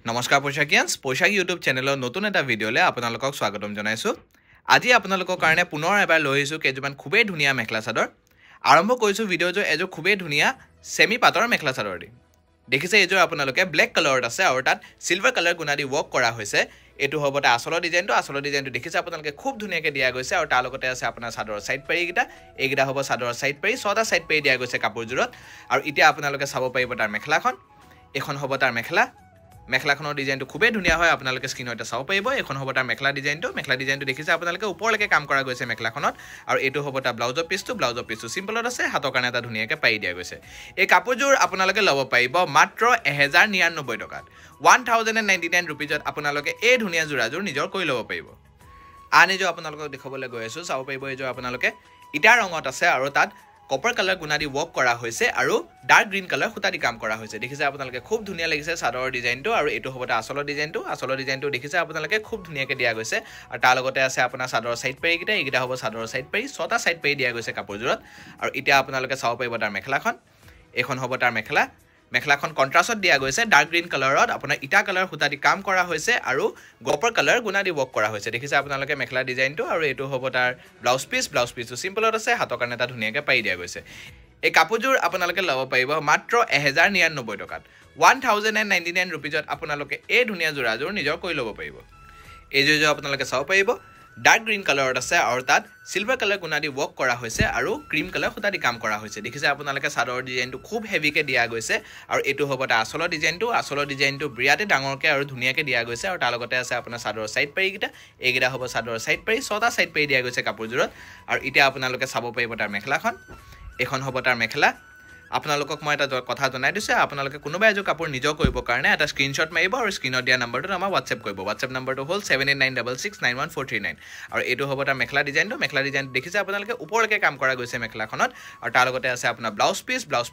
নমস্কাৰ পৈশাক ইউটিউব চেনেলৰ নতুন এটা ভিডিঅ'লৈ আপোনালোকক স্বাগতম জনাইছোঁ। আজি আপোনালোকৰ কাৰণে পুনৰ এবাৰ লৈ আহিছোঁ কেইজোৰমান খুবেই ধুনীয়া মেখেলা চাদৰ। আৰম্ভ কৰিছোঁ ভিডিঅ'যোৰ এযোৰ খুবেই ধুনীয়া সেমি পাটৰ মেখেলা চাদৰ দি। দেখিছে এইযোৰ আপোনালোকে ব্লেক কালাৰত আছে আৰু তাত সিলভাৰ কালাৰ গুণা দি ৱৰ্ক কৰা হৈছে। এইটো হ'ব তা আচলৰ ডিজাইনটো দেখিছে আপোনালোকে খুব ধুনীয়াকৈ দিয়া গৈছে আৰু তাৰ লগতে আছে আপোনাৰ চাদৰৰ সাইড পাৰি এইকেইটা হ'ব চাদৰৰ সাইড পাৰি 6টা সাইড পাৰি দিয়া গৈছে কাপোৰযোৰত। আৰু এতিয়া আপোনালোকে চাব পাৰিব তাৰ মেখেলাখন। এখন হ'ব তাৰ মেখেলাখনৰ ডিজাইনটো খুবেই ধুনীয়া হয়। আপোনালোকে স্ক্ৰীনতে চাব পাৰিব। এখন হ'ব তাৰ মেখেলা ডিজাইনটো দেখিছে আপোনালোকে ওপৰলৈকে কাম কৰা গৈছে মেখেলাখনত। আৰু এইটো হ'ব তাৰ ব্লাউজৰ পিছটো সিম্পলত আছে, হাতৰ কাৰণে এটা ধুনীয়াকৈ পাৰি দিয়া গৈছে। এই কাপোৰযোৰ আপোনালোকে ল'ব পাৰিব মাত্ৰ 1099 টকাত। 1099 ৰুপিজত আপোনালোকে এই ধুনীয়া যোৰাযোৰ নিজৰ কৰি ল'ব পাৰিব। আন এযোৰ আপোনালোকক দেখাবলৈ গৈ আছোঁ, চাব পাৰিব এইযোৰ আপোনালোকে ইটা ৰঙত আছে আৰু তাত কপাৰ কালাৰ গুণা দি ৱৰ্ক কৰা হৈছে আৰু ডাৰ্ক গ্ৰীণ কালাৰ সুতা দি কাম কৰা হৈছে। দেখিছে আপোনালোকে খুব ধুনীয়া লাগিছে চাদৰৰ ডিজাইনটো। আৰু এইটো হ'ব আচলৰ ডিজাইনটো দেখিছে আপোনালোকে খুব ধুনীয়াকৈ দিয়া গৈছে। আৰু তাৰ লগতে আছে আপোনাৰ চাদৰৰ সাইড পাৰি এইকেইটা হ'ব চাদৰৰ সাইড পাৰি 6টা সাইড পাৰি দিয়া গৈছে কাপোৰযোৰত। আৰু এতিয়া আপোনালোকে চাব পাৰিব তাৰ মেখেলাখন। এইখন হ'ব তাৰ মেখেলাখন কণ্ট্ৰাষ্টত দিয়া গৈছে ডাৰ্ক গ্ৰীণ কালাৰত আপোনাৰ ইটা কালাৰ সুতা দি কাম কৰা হৈছে আৰু গপৰ কালাৰ গুণা দি ৱৰ্ক কৰা হৈছে। দেখিছে আপোনালোকে মেখেলা ডিজাইনটো। আৰু এইটো হ'ব তাৰ ব্লাউজ পিছটো সিম্পলত আছে, হাতৰ কাৰণে এটা ধুনীয়াকৈ পাৰি দিয়া গৈছে। এই কাপোৰযোৰ আপোনালোকে ল'ব পাৰিব মাত্ৰ 1099 টকাত। 1099 ৰুপিজত আপোনালোকে এই ধুনীয়া যোৰাযোৰ নিজৰ কৰি ল'ব পাৰিব। এইযোৰ আপোনালোকে চাব পাৰিব ডাৰ্ক গ্ৰীণ কালাৰত আছে আৰু তাত সিলভাৰ কালাৰ গুণা দি ৱৰ্ক কৰা হৈছে আৰু ক্ৰীম কালাৰ সুতা দি কাম কৰা হৈছে। দেখিছে আপোনালোকে চাদৰৰ ডিজাইনটো খুব হেভিকৈ দিয়া গৈছে। আৰু এইটো হ'ব তাৰ আচলৰ ডিজাইনটো বিৰাটে ডাঙৰকৈ আৰু ধুনীয়াকৈ দিয়া গৈছে। আৰু তাৰ লগতে আছে আপোনাৰ চাদৰৰ সাইড পাৰি এইকেইটা হ'ব চাদৰৰ সাইড পাৰি 6টা সাইড পাৰি দিয়া গৈছে কাপোৰযোৰত। আৰু এতিয়া আপোনালোকে চাব পাৰিব তাৰ মেখেলাখন। এখন হ'ব তাৰ মেখেলা। আপোনালোকক মই এটা কথা জনাই দিছোঁ, আপোনালোকে কোনোবা এযোৰ কাপোৰ নিজৰ কৰিবৰ কাৰণে এটা স্ক্ৰীনশ্বট মাৰিব আৰু স্ক্ৰীনত দিয়া নম্বৰটোত আমাৰ হোৱাটছএপ কৰিব। হোৱাটছএপ নম্বৰটো হ'ল 7896691439। আৰু এইটো হ'ব তাৰ মেখেলা ডিজাইনটো দেখিছে আপোনালোকে ওপৰলৈকে কাম কৰা গৈছে মেখেলাখনত। আৰু তাৰ লগতে আছে আপোনাৰ ব্লাউজ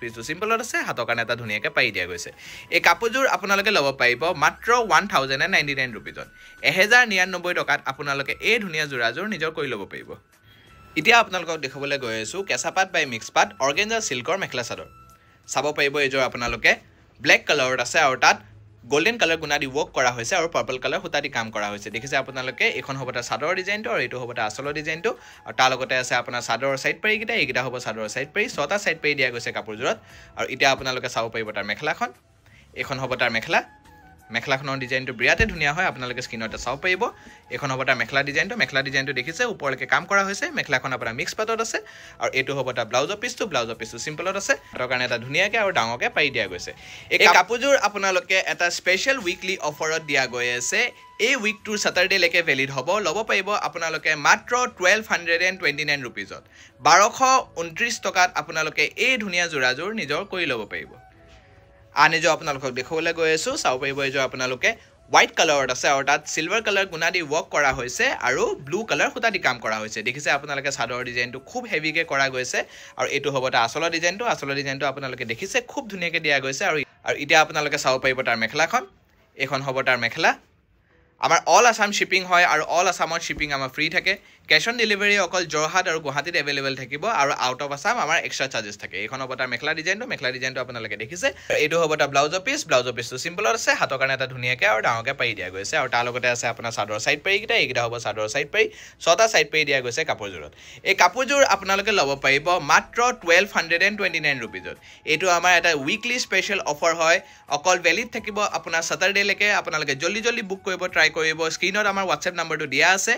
পিছটো সিম্পলত আছে, হাতৰ কাৰণে এটা ধুনীয়াকৈ পাৰি দিয়া গৈছে। এই কাপোৰযোৰ আপোনালোকে ল'ব পাৰিব মাত্ৰ 1099 ৰুপিজত। 1099 টকাত আপোনালোকে এই ধুনীয়া যোৰাযোৰ নিজৰ কৰি ল'ব পাৰিব। এতিয়া আপোনালোকক দেখাবলৈ গৈ আছোঁ কেঁচা পাট বাই মিক্স পাট অৰ্গেঞ্জা চিল্কৰ মেখেলা চাদৰ। চাব পাৰিব এইযোৰ আপোনালোকে ব্লেক কালাৰত আছে আৰু তাত গোল্ডেন কালাৰ গুণা দি ৱৰ্ক কৰা হৈছে আৰু পাৰ্পল কালাৰ সুতা দি কাম কৰা হৈছে। দেখিছে আপোনালোকে এইখন হ'ব তাৰ চাদৰৰ ডিজাইনটো আৰু এইটো হ'ব তাৰ আচলৰ ডিজাইনটো। আৰু তাৰ লগতে আছে আপোনাৰ চাদৰৰ সাইড পাৰি এইকেইটা হ'ব চাদৰৰ সাইড পাৰি 6টা সাইড পাৰি দিয়া গৈছে কাপোৰযোৰত। আৰু এতিয়া আপোনালোকে চাব পাৰিব তাৰ মেখেলাখন। এইখন হ'ব তাৰ মেখেলাখনৰ ডিজাইনটো বিৰাটে ধুনীয়া হয়, আপোনালোকে স্ক্ৰীনতে চাব পাৰিব। এইখন হ'ব তাৰ মেখেলা ডিজাইনটো দেখিছে ওপৰলৈকে কাম কৰা হৈছে। মেখেলাখন আপোনাৰ মিক্স পাটত আছে। আৰু এইটো হ'ব তাৰ ব্লাউজৰ পিছটো সিম্পলত আছে, তাৰ কাৰণে এটা ধুনীয়াকৈ আৰু ডাঙৰকৈ পাৰি দিয়া গৈছে। এই কাপোৰযোৰ আপোনালোকে এটা স্পেচিয়েল উইকলি অফাৰত দিয়া গৈ আছে। এই উইকটোৰ ছেটাৰডেলৈকে ভেলিড হ'ব। ল'ব পাৰিব আপোনালোকে মাত্ৰ 1229 ৰুপিজত। 1229 টকাত আপোনালোকে এই ধুনীয়া যোৰাযোৰ নিজৰ কৰি ল'ব পাৰিব। আন এযোৰ আপোনালোকক দেখুৱাবলৈ গৈ আছোঁ, চাব পাৰিব এইযোৰ আপোনালোকে হোৱাইট কালাৰত আছে আৰু তাত সিলভাৰ কালাৰ গুণা দি ৱৰ্ক কৰা হৈছে আৰু ব্লু কালাৰ সুতা দি কাম কৰা হৈছে। দেখিছে আপোনালোকে চাদৰৰ ডিজাইনটো খুব হেভিকৈ কৰা গৈছে। আৰু এইটো হ'ব তাৰ আচলৰ ডিজাইনটো আপোনালোকে দেখিছে খুব ধুনীয়াকৈ দিয়া গৈছে। আৰু এতিয়া আপোনালোকে চাব পাৰিব তাৰ মেখেলাখন। এইখন হ'ব তাৰ মেখেলা। আমাৰ অল আছাম শ্বিপিং হয় আৰু অল আছামত শ্বিপিং আমাৰ ফ্ৰী থাকে। কেছ অন ডেলিভাৰী অকল যোৰহাট আৰু গুৱাহাটীত এভেইলেবল থাকিব আৰু আউট অফ আছাম আমাৰ এক্সট্ৰা চাৰ্জেছ থাকে। এইখন হ'ব তাৰ মেখেলা ডিজাইনটো আপোনালোকে দেখিছে। এইটো হ'ব তাৰ ব্লাউজৰ পিছটো সিম্পলত আছে, হাতৰ কাৰণে এটা ধুনীয়াকৈ আৰু ডাঙৰকৈ পাৰি দিয়া গৈছে। আৰু তাৰ লগতে আছে আপোনাৰ চাদৰৰ সাইড পাৰি এইকেইটা হ'ব চাদৰৰ সাইড পাৰি 6টা সাইড পাৰি দিয়া গৈছে কাপোৰযোৰত। এই কাপোৰযোৰ আপোনালোকে ল'ব পাৰিব মাত্ৰ 1229 ৰুপিজত। এইটো আমাৰ এটা উইকলি স্পেচিয়েল অফাৰ হয়, অকল ভেলিড থাকিব আপোনাৰ ছেটাৰডেলৈকে। আপোনালোকে জল্দি বুক কৰিব ট্ৰাই কৰিব। স্ক্ৰীনত আমাৰ হোৱাটছএপ নম্বৰটো দিয়া আছে।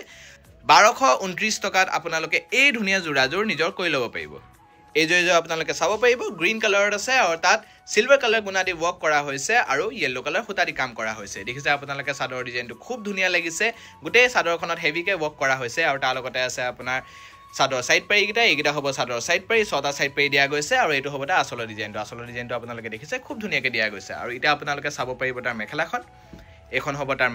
1229 টকাত আপোনালোকে এই ধুনীয়া যোৰাযোৰ নিজৰ কৰি ল'ব পাৰিব। এইযোৰ আপোনালোকে চাব পাৰিব গ্ৰীণ কালাৰত আছে আৰু তাত সিলভাৰ কালাৰ গুণা দি ৱৰ্ক কৰা হৈছে আৰু য়েল্লো কালাৰ সুতা দি কাম কৰা হৈছে। দেখিছে আপোনালোকে চাদৰৰ ডিজাইনটো খুব ধুনীয়া লাগিছে। গোটেই চাদৰখনত হেভিকৈ ৱৰ্ক কৰা হৈছে। আৰু তাৰ লগতে আছে আপোনাৰ চাদৰ সাইড পাৰি এইকেইটা হ'ব চাদৰ সাইড পাৰি 6টা সাইড পাৰি দিয়া গৈছে। আৰু এইটো হ'ব তাৰ আচলৰ ডিজাইনটো আপোনালোকে দেখিছে খুব ধুনীয়াকৈ দিয়া গৈছে। আৰু এতিয়া আপোনালোকে চাব পাৰিব তাৰ মেখেলাখন। এইখন হ'ব তাৰ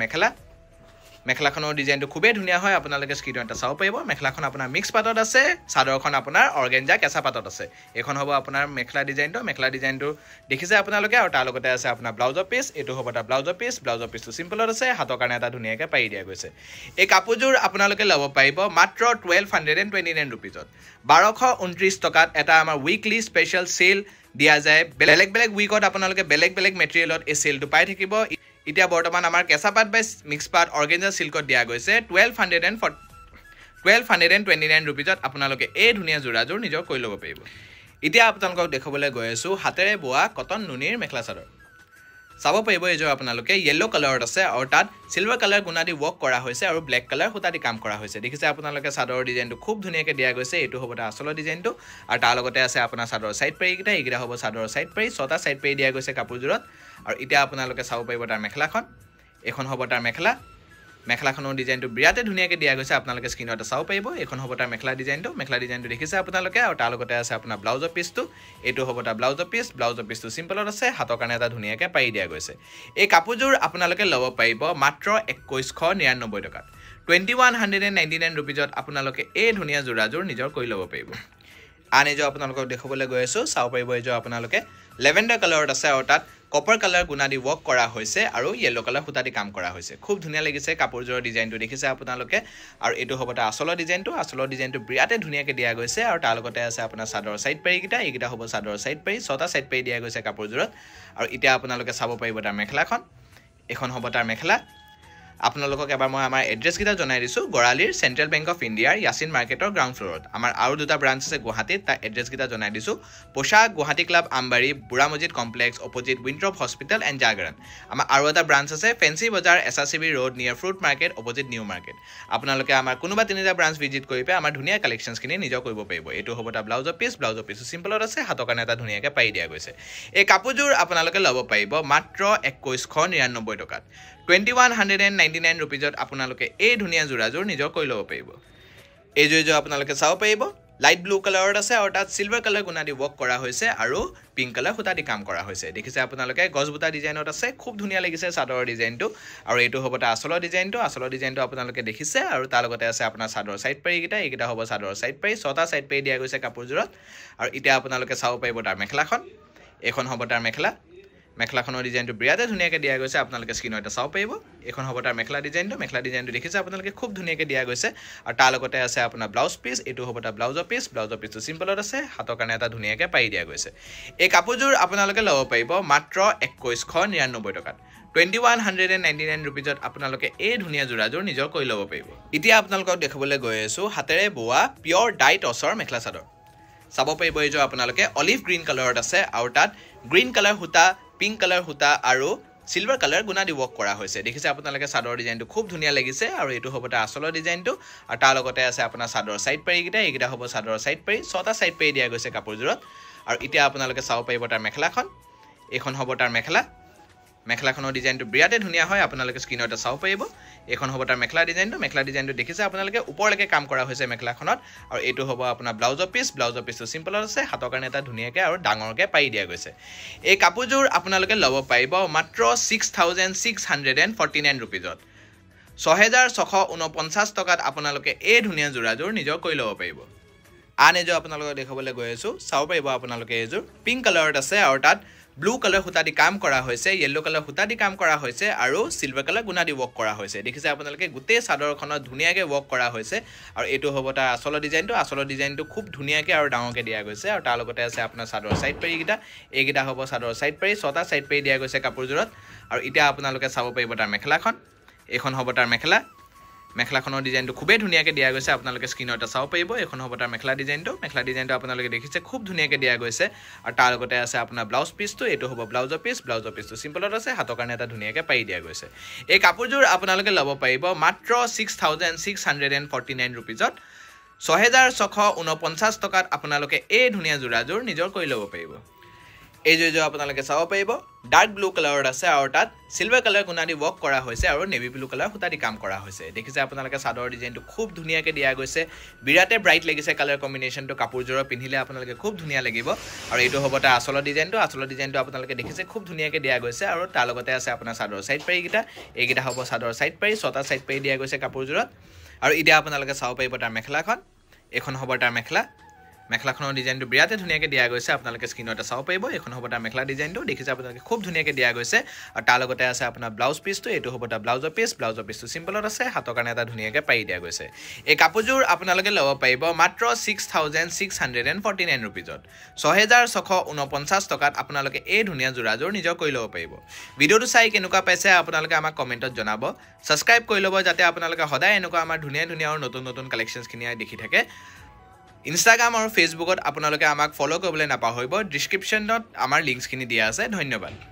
মেখেলাখনৰ ডিজাইনটো খুবেই ধুনীয়া হয়, আপোনালোকে স্ক্ৰীনত চাব পাৰিব। মেখেলাখন আপোনাৰ মিক্স পাটত আছে, চাদৰখন আপোনাৰ অৰ্গেঞ্জা কেঁচা পাটত আছে। এইখন হ'ব আপোনাৰ মেখেলা ডিজাইনটো দেখিছে আপোনালোকে। আৰু তাৰ লগতে আছে আপোনাৰ ব্লাউজৰ পিছ। এইটো হ'ব তাৰ ব্লাউজৰ পিছটো সিম্পলত আছে, হাতৰ কাৰণে এটা ধুনীয়াকৈ পাৰি দিয়া গৈছে। এই কাপোৰযোৰ আপোনালোকে ল'ব পাৰিব মাত্ৰ 1229 ৰুপিজত। 1229 টকাত এটা আমাৰ উইকলি স্পেচিয়েল চেল দিয়া যায়। বেলেগ উইকত আপোনালোকে বেলেগ মেটেৰিয়েলত এই চেলটো পাই থাকিব। এতিয়া বৰ্তমান আমাৰ কেঁচাপাত বাই মিক্স পাত অৰ্গেঞ্জা চিল্কত দিয়া গৈছে 1229 ৰুপিজত আপোনালোকে এই ধুনীয়া যোৰাযোৰ নিজৰ কৰি ল'ব পাৰিব এতিয়া আপোনালোকক দেখাবলৈ গৈ আছো হাতেৰে বোৱা কটন নুনিৰ মেখেলা চাদৰ চাব পাৰিব এইযোৰ আপোনালোকে য়েলো কালাৰত আছে আৰু তাত সিলভাৰ কালাৰ গুণা দি ৱৰ্ক কৰা হৈছে আৰু ব্লেক কালাৰ সুতা দি কাম কৰা হৈছে দেখিছে আপোনালোকে চাদৰৰ ডিজাইনটো খুব ধুনীয়াকৈ দিয়া গৈছে এইটো হ'ব তাৰ আচলৰ ডিজাইনটো আৰু তাৰ লগতে আছে আপোনাৰ চাদৰৰ সাইড পেৰি কিটা এইগিটা হ'ব চাদৰৰ সাইড পেৰি ছটা সাইড পেৰি দিয়া গৈছে কাপোৰজোৰত আৰু এতিয়া আপোনালোকে চাব পাৰিব তাৰ মেখেলাখন এখন হ'ব তাৰ মেখেলাখনৰ ডিজাইনটো বিৰাতে ধুনীয়াকৈ দিয়া গৈছে আপোনালোকে স্ক্ৰীনত চাব পাৰিব এখন হ'ব তাৰ মেখেলা ডিজাইনটো দেখিছে আপোনালোকে আৰু তাৰ লগতে আছে আপোনাৰ ব্লাউজৰ পিচটো এইটো হ'ব তাৰ ব্লাউজৰ পিচটো সিম্পলত আছে হাতৰ কাৰণে এটা ধুনীয়াকৈ পাৰি দিয়া গৈছে এই কাপোৰযোৰ আপোনালোকে ল'ব পাৰিব মাত্ৰ 2199 টকাত 2199 ৰুপিজত আপোনালোকে এই ধুনীয়া যোৰাযোৰ নিজৰ কৰি ল'ব পাৰিব আন এযোৰ আপোনালোকক দেখাবলৈ গৈ আছো চাব পাৰিব এইযোৰ আপোনালোকে লেভেণ্ডাৰ কালাৰত আছে আৰু তাত কপাৰ কালাৰ গুণা দি ৱৰ্ক কৰা হৈছে আৰু য়েলো কালাৰ সুতা দি কাম কৰা হৈছে খুব ধুনীয়া লাগিছে কাপোৰযোৰৰ ডিজাইনটো দেখিছে আপোনালোকে আৰু এইটো হ'ব তাৰ আচলৰ ডিজাইনটো বিৰাতে ধুনীয়াকৈ দিয়া গৈছে আৰু তাৰ লগতে আছে আপোনাৰ চাদৰৰ সাইড পেৰি কিটা এইগিটা হ'ব চাদৰৰ সাইড পেৰি ছটা সাইড পেৰি দিয়া গৈছে কাপোৰযোৰত আৰু এতিয়া আপোনালোকে চাব পাৰিব তাৰ মেখেলাখন এখন হ'ব তাৰ মেখেলা আপোনালোকক এবাৰ মই আমাৰ এড্ৰেছ কিটা জনাই দিছো গৰালিৰ সেন্ট্ৰেল বেংক অফ ইণ্ডিয়াৰ ইয়াছিন মাৰ্কেটৰ গ্ৰাউণ্ড ফ্ল'ৰত আমাৰ আৰু দুটা ব্ৰাঞ্চ আছে গুৱাহাটীত তাৰ এড্ৰেছ কিটা জনাই দিছো পোশাক গুৱাহাটী ক্লাব আমবাৰী বুঢ়া মছজিদ কমপ্লেক্স অপজিট উইণ্ট্ৰপ হস্পিটেল এণ্ড জাগৰণ আমাৰ আৰু এটা ব্ৰাঞ্চ আছে ফেন্সি বজাৰ SRCB ৰোড নিয়াৰ fruit market opposite new market আপোনালোকে আমাৰ কোনোবা তিনিটা ব্ৰাঞ্চ ভিজিট কৰি পাই আমাৰ ধুনীয়া কালেকশ্যনছখিনি নিজৰ কৰিব পাৰিব এইটো হ'ব তাৰ ব্লাউজৰ পিচটো চিম্পলত আছে হাতৰ কাৰণে এটা ধুনীয়াকৈ পাৰি দিয়া গৈছে এই কাপোৰযোৰ আপোনালোকে ল'ব পাৰিব মাত্ৰ 2199 টকাত 2199 ৰুপিজত আপোনালোকে এই ধুনীয়া যোৰাযোৰ নিজৰ কৰি ল'ব পাৰিব এই যোৰ আপোনালোকে চাব পাৰিব লাইট ব্লু কালাৰত আছে আৰু তাত সিলভাৰ কালাৰ গুণা দি ৱৰ্ক কৰা হৈছে আৰু পিংক কালাৰ সুতা দি কাম কৰা হৈছে দেখিছে আপোনালোকে গছবুটা ডিজাইনত আছে খুব ধুনীয়া লাগিছে চাদৰৰ ডিজাইনটো আৰু এইটো হ'ব তাৰ আচলৰ ডিজাইনটো আপোনালোকে দেখিছে আৰু তাৰ লগতে আছে আপোনাৰ চাদৰৰ সাইড পেৰি কিটা এইগিটা হ'ব চাদৰৰ সাইড পেৰি ছটা সাইড পেৰি দিয়া গৈছে কাপোৰজোৰত আৰু এতিয়া আপোনালোকে চাব পাৰিব তাৰ মেখেলাখন এখন হ'ব তাৰ মেখেলাখনৰ ডিজাইনটো বিৰাতে ধুনীয়াকৈ দিয়া গৈছে আপোনালোকে স্ক্ৰীনত চাব পাৰিব এখন হ'ব তাৰ মেখেলা ডিজাইনটো দেখিছে আপোনালোকে খুব ধুনীয়াকৈ দিয়া গৈছে আৰু তাৰ লগতে আছে আপোনাৰ ব্লাউজ পিচ এইটো হ'ব তাৰ ব্লাউজৰ পিচটো সিম্পলত আছে হাতৰ কাৰণে এটা ধুনীয়াকৈ পাৰি দিয়া গৈছে এই কাপোৰযোৰ আপোনালোকে ল'ব পাৰিব মাত্ৰ 2199 টকাত 2199 ৰুপিজত আপোনালোকে এই ধুনীয়া যোৰাযোৰ নিজৰ কৰি ল'ব পাৰিব এতিয়া আপোনালোকক দেখাবলৈ গৈ আছো হাতেৰে বোৱা পিয়ৰ ডাই টছৰ মেখেলা চাদৰ চাব পাৰিব এইযোৰ আপোনালোকে অলিভ গ্ৰীণ কালাৰত আছে আৰু তাত গ্ৰীণ কালাৰ সুতা পিংক কালাৰ সুতা আৰু সিলভাৰ কালাৰ গুণা দি ৱৰ্ক কৰা হৈছে দেখিছে আপোনালোকে চাদৰৰ ডিজাইনটো খুব ধুনীয়া লাগিছে আৰু এইটো হ'ব তাৰ আচলৰ ডিজাইনটো আৰু তাৰ লগতে আছে আপোনাৰ চাদৰৰ সাইড পেৰি কিটা এইগিটা হ'ব চাদৰৰ সাইড পেৰি ছটা সাইড পেৰি দিয়া গৈছে কাপোৰজোৰত আৰু এতিয়া আপোনালোকে চাব পাৰিব তাৰ মেখেলাখন এখন হ'ব তাৰ মেখেলাখনৰ ডিজাইনটো বিৰাতে ধুনীয়া হয় আপোনালোকে স্ক্ৰীনত চাব পাৰিব এখন হ'ব তাৰ মেখেলা ডিজাইনটো দেখিছে আপোনালোকে ওপৰলৈকে কাম কৰা হৈছে মেখেলাখনত আৰু এইটো হ'ব আপোনাৰ ব্লাউজৰ পিচটো সিম্পলত আছে হাতৰ কাৰণে এটা ধুনীয়াকৈ আৰু ডাঙৰকৈ পাৰি দিয়া গৈছে এই কাপোৰযোৰ আপোনালোকে ল'ব পাৰিব মাত্ৰ 6649 ৰুপিজত 6649 টকাত আপোনালোকে এই ধুনীয়া যোৰাযোৰ নিজৰ কৰি ল'ব পাৰিব আন এযোৰ আপোনালোকক দেখাবলৈ গৈ আছো চাব পাৰিব আপোনালোকে এইযোৰ পিংক কালাৰত আছে আৰু তাত ব্লু কালাৰ সুতা দি কাম কৰা হৈছে য়েলো কালাৰ সুতা দি কাম কৰা হৈছে আৰু সিলভাৰ কালাৰ গুণা দি ৱৰ্ক কৰা হৈছে দেখিছে আপোনালোকে গোটেই চাদৰখনত ধুনীয়াকৈ ৱৰ্ক কৰা হৈছে আৰু এইটো হ'ব তাৰ আচলৰ ডিজাইনটো খুব ধুনীয়াকৈ আৰু ডাঙৰকৈ দিয়া গৈছে আৰু তাৰ লগতে আছে আপোনাৰ চাদৰৰ সাইড পেৰি এইগিটা হ'ব চাদৰৰ সাইড পেৰি ছটা সাইড পেৰি দিয়া গৈছে কাপোৰজোৰত আৰু এতিয়া আপোনালোকে চাব পাৰিব তাৰ মেখেলাখন এখন হ'ব তাৰ মেখেলাখনৰ ডিজাইনটো খুবেই ধুনীয়াকৈ দিয়া গৈছে আপোনালোকে স্ক্ৰীনত চাব পাৰিব এখন হ'ব তাৰ মেখেলা ডিজাইনটো আপোনালোকে দেখিছে খুব ধুনীয়াকৈ দিয়া গৈছে আৰু তাৰ লগতে আছে আপোনাৰ ব্লাউজ পিচটো এইটো হ'ব ব্লাউজৰ পিচটো সিম্পলত আছে হাতৰ কাৰণে এটা ধুনীয়াকৈ পাৰি দিয়া গৈছে এই কাপোৰযোৰ আপোনালোকে ল'ব পাৰিব মাত্ৰ 6649 ৰুপিজত 6649 টকাত আপোনালোকে এই ধুনীয়া যোৰাযোৰ নিজৰ কৰি ল'ব পাৰিব এই যোৰ আপোনালোকে চাব পাৰিব ডাৰ্ক ব্লু কালাৰত আছে আৰু তাত সিলভাৰ কালাৰ গুণা দি ৱৰ্ক কৰা হৈছে আৰু নেভি ব্লু কালাৰ সুতা দি কাম কৰা হৈছে দেখিছে আপোনালোকে চাদৰৰ ডিজাইনটো খুব ধুনীয়াকৈ দিয়া গৈছে বিৰাতে ব্ৰাইট লাগিছে কালাৰ কম্বিনেশ্যনটো কাপোৰযোৰৰ পিন্ধিলে আপোনালোকে খুব ধুনীয়া লাগিব আৰু এইটো হ'ব তাৰ আচলৰ ডিজাইনটো আপোনালোকে দেখিছে খুব ধুনীয়াকৈ দিয়া গৈছে আৰু তাৰ লগতে আছে আপোনাৰ চাদৰৰ সাইড পেৰি এইগিটা হ'ব চাদৰৰ সাইড পেৰি ছটা সাইড পেৰি দিয়া গৈছে কাপোৰযোৰত আৰু এতিয়া আপোনালোকে চাব পাৰিব তাৰ মেখেলাখন এখন হ'ব তাৰ মেখেলাখনৰ ডিজাইনটো বিৰাটে ধুনীয়াকৈ দিয়া গৈছে আপোনালোকে স্ক্ৰীনত চাব পাৰিব এইখন হ'ব তাৰ মেখেলা ডিজাইনটো দেখিছে আপোনালোকে খুব ধুনীয়াকৈ দিয়া গৈছে আৰু তাৰ লগতে আছে আপোনাৰ ব্লাউজ পিচটো এইটো হ'ব তাৰ ব্লাউজৰ পিচটো সিম্পলত আছে হাতৰ কাৰণে এটা ধুনীয়াকৈ পাৰি দিয়া গৈছে এই কাপোৰযোৰ আপোনালোকে ল'ব পাৰিব মাত্ৰ 6649 ৰুপিজত 6649 টকাত আপোনালোকে এই ধুনীয়া যোৰাযোৰ নিজৰ কৰি ল'ব পাৰিব ভিডিঅ'টো চাই কেনেকুৱা পাইছে আপোনালোকে আমাক কমেণ্টত জনাব সাবস্ক্ৰাইব কৰি ল'ব যাতে আপোনালোকে সদায় এনেকুৱা আমাৰ ধুনীয়া ধুনীয়া আৰু নতুন নতুন কালেকশ্যনছখিনি দেখি থাকে ইনষ্টাগ্ৰাম আৰু ফেচবুকত আপোনালোকে আমাক ফলো কৰিবলৈ নাপাহৰিব ডেছক্ৰিপশ্যনত আমাৰ লিংকছখিনি দিয়া আছে ধন্যবাদ